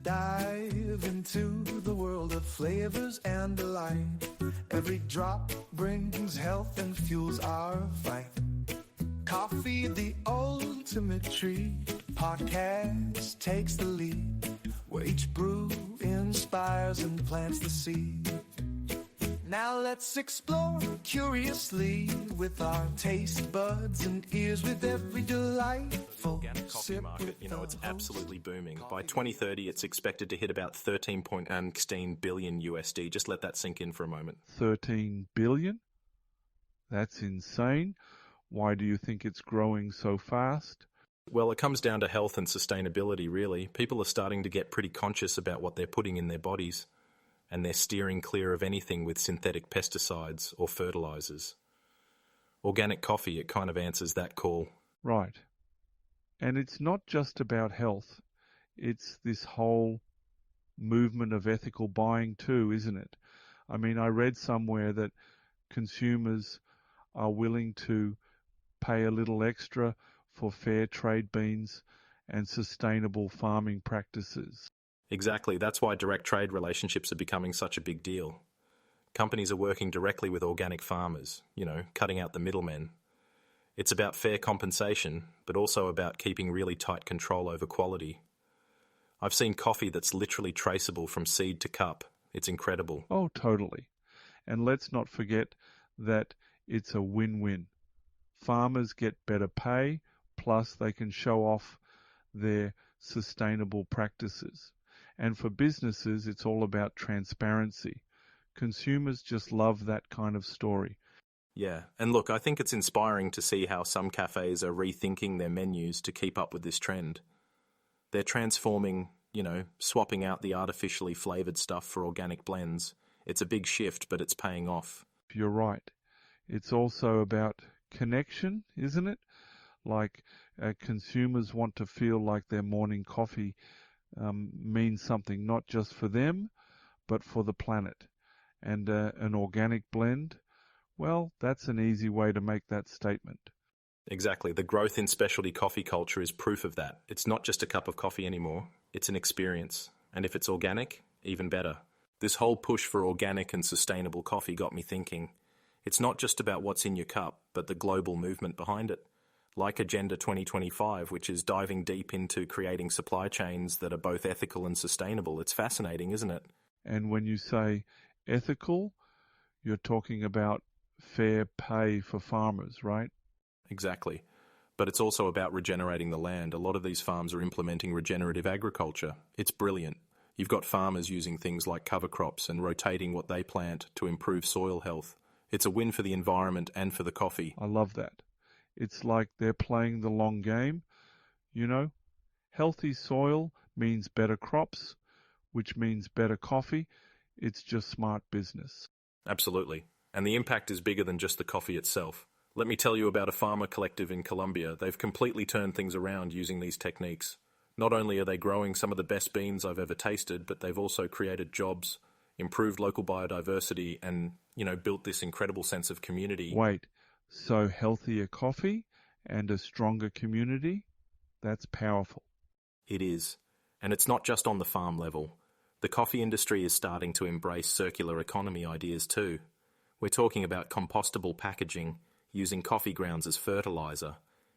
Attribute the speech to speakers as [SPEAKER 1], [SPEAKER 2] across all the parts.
[SPEAKER 1] Dive into the world of flavors and delight. Every drop brings health and fuels our fight. Coffee, the ultimate treat. Podcast takes the lead, where each brew inspires and plants the seed. Now let's explore curiously with our taste buds and ears, with every delightful
[SPEAKER 2] Organic coffee market, it's absolutely booming. By 2030, it's expected to hit about 13.16 billion USD. Just let that sink in for a moment.
[SPEAKER 3] 13 billion? That's insane. Why do you think it's growing so fast?
[SPEAKER 2] Well, it comes down to health and sustainability, really. People are starting to get pretty conscious about what they're putting in their bodies, and they're steering clear of anything with synthetic pesticides or fertilizers. Organic coffee, it kind of answers that call.
[SPEAKER 3] Right. And it's not just about health. It's this whole movement of ethical buying too, isn't it? I mean, I read somewhere that consumers are willing to pay a little extra for fair trade beans and sustainable farming practices.
[SPEAKER 2] Exactly. That's why direct trade relationships are becoming such a big deal. Companies are working directly with organic farmers, cutting out the middlemen. It's about fair compensation, but also about keeping really tight control over quality. I've seen coffee that's literally traceable from seed to cup. It's incredible.
[SPEAKER 3] Oh, totally. And let's not forget that it's a win-win. Farmers get better pay, plus they can show off their sustainable practices. And for businesses, it's all about transparency. Consumers just love that kind of story.
[SPEAKER 2] Yeah, and look, I think it's inspiring to see how some cafes are rethinking their menus to keep up with this trend. They're transforming, swapping out the artificially flavoured stuff for organic blends. It's a big shift, but it's paying off.
[SPEAKER 3] You're right. It's also about connection, isn't it? Like consumers want to feel like their morning coffee means something not just for them, but for the planet. And an organic blend, well, that's an easy way to make that statement.
[SPEAKER 2] Exactly. The growth in specialty coffee culture is proof of that. It's not just a cup of coffee anymore. It's an experience. And if it's organic, even better. This whole push for organic and sustainable coffee got me thinking. It's not just about what's in your cup, but the global movement behind it. Like Agenda 2025, which is diving deep into creating supply chains that are both ethical and sustainable. It's fascinating, isn't it?
[SPEAKER 3] And when you say ethical, you're talking about fair pay for farmers, right?
[SPEAKER 2] Exactly. But it's also about regenerating the land. A lot of these farms are implementing regenerative agriculture. It's brilliant. You've got farmers using things like cover crops and rotating what they plant to improve soil health. It's a win for the environment and for the coffee.
[SPEAKER 3] I love that. It's like they're playing the long game. Healthy soil means better crops, which means better coffee. It's just smart business.
[SPEAKER 2] Absolutely. And the impact is bigger than just the coffee itself. Let me tell you about a farmer collective in Colombia. They've completely turned things around using these techniques. Not only are they growing some of the best beans I've ever tasted, but they've also created jobs, improved local biodiversity, and, built this incredible sense of community.
[SPEAKER 3] Wait, so healthier coffee and a stronger community? That's powerful.
[SPEAKER 2] It is. And it's not just on the farm level. The coffee industry is starting to embrace circular economy ideas too. We're talking about compostable packaging, using coffee grounds as fertilizer.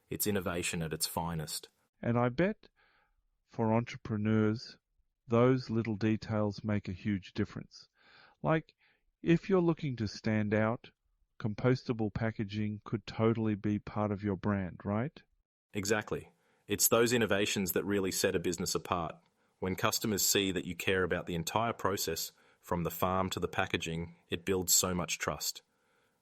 [SPEAKER 2] It's innovation at its finest.
[SPEAKER 3] And I bet for entrepreneurs, those little details make a huge difference. Like, if you're looking to stand out, compostable packaging could totally be part of your brand, right?
[SPEAKER 2] Exactly. It's those innovations that really set a business apart. When customers see that you care about the entire process, from the farm to the packaging, it builds so much trust.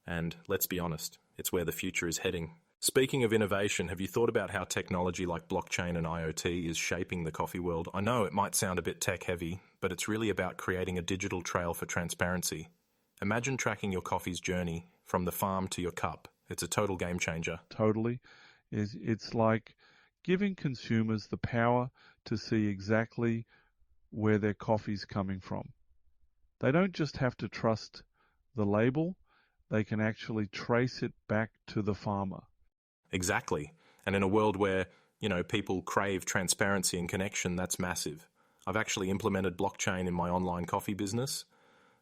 [SPEAKER 2] And let's be honest, it's where the future is heading. Speaking of innovation, have you thought about how technology like blockchain and IoT is shaping the coffee world? I know it might sound a bit tech-heavy, but it's really about creating a digital trail for transparency. Imagine tracking your coffee's journey from the farm to your cup. It's a total game changer.
[SPEAKER 3] Totally. It's like giving consumers the power to see exactly where their coffee's coming from. They don't just have to trust the label, they can actually trace it back to the farmer.
[SPEAKER 2] Exactly. And in a world where, people crave transparency and connection, that's massive. I've actually implemented blockchain in my online coffee business.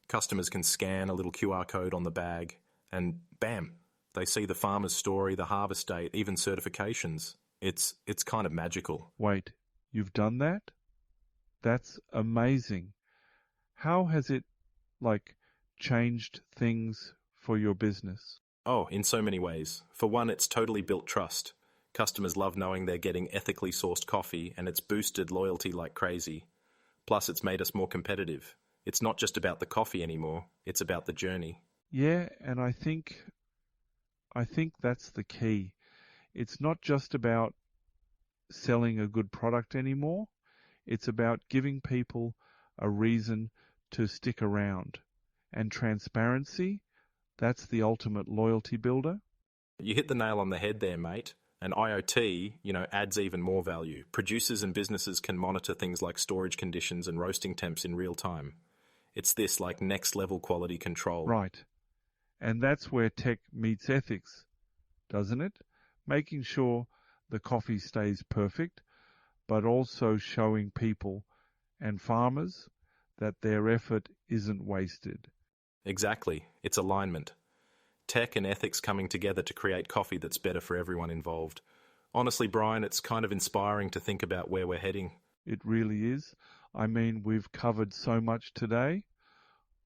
[SPEAKER 2] Customers can scan a little QR code on the bag and bam, they see the farmer's story, the harvest date, even certifications. It's kind of magical.
[SPEAKER 3] Wait, you've done that? That's amazing. How has it, changed things for your business?
[SPEAKER 2] Oh, in so many ways. For one, it's totally built trust. Customers love knowing they're getting ethically sourced coffee, and it's boosted loyalty like crazy. Plus, it's made us more competitive. It's not just about the coffee anymore, it's about the journey.
[SPEAKER 3] Yeah, and I think that's the key. It's not just about selling a good product anymore. It's about giving people a reason to stick around. And transparency, that's the ultimate loyalty builder.
[SPEAKER 2] You hit the nail on the head there, mate. And IoT, adds even more value. Producers and businesses can monitor things like storage conditions and roasting temps in real time. It's this next level quality control.
[SPEAKER 3] Right. And that's where tech meets ethics, doesn't it? Making sure the coffee stays perfect, but also showing people and farmers that their effort isn't wasted.
[SPEAKER 2] Exactly. It's alignment. Tech and ethics coming together to create coffee that's better for everyone involved. Honestly, Brian, it's kind of inspiring to think about where we're heading.
[SPEAKER 3] It really is. I mean, we've covered so much today.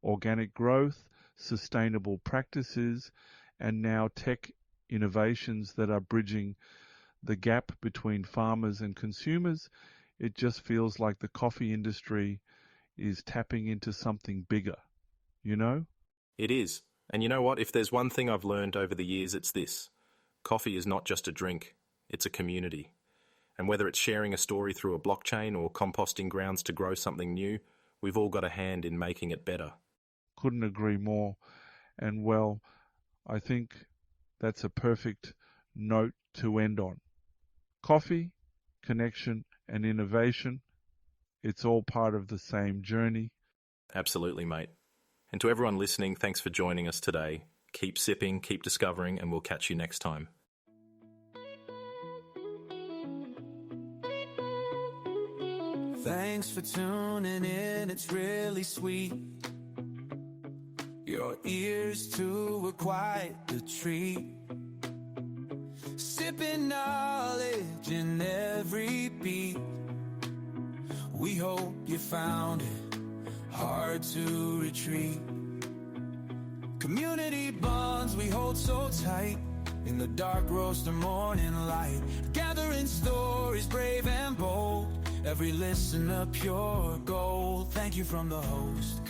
[SPEAKER 3] Organic growth, sustainable practices, and now tech innovations that are bridging the gap between farmers and consumers. It just feels like the coffee industry is tapping into something bigger,
[SPEAKER 2] It is. And you know what? If there's one thing I've learned over the years, it's this. Coffee is not just a drink, it's a community. And whether it's sharing a story through a blockchain or composting grounds to grow something new, we've all got a hand in making it better.
[SPEAKER 3] Couldn't agree more. And well, I think that's a perfect note to end on. Coffee, connection, and innovation, it's all part of the same journey.
[SPEAKER 2] Absolutely, mate. And to everyone listening, thanks for joining us today. Keep sipping, keep discovering, and we'll catch you next time.
[SPEAKER 1] Thanks for tuning in, it's really sweet. Your ears too were quite the treat. Sipping knowledge in every beat. We hope you found it hard to retreat. Community bonds we hold so tight in the dark roast or morning light. Gathering stories brave and bold. Every listener pure gold. Thank you from the host.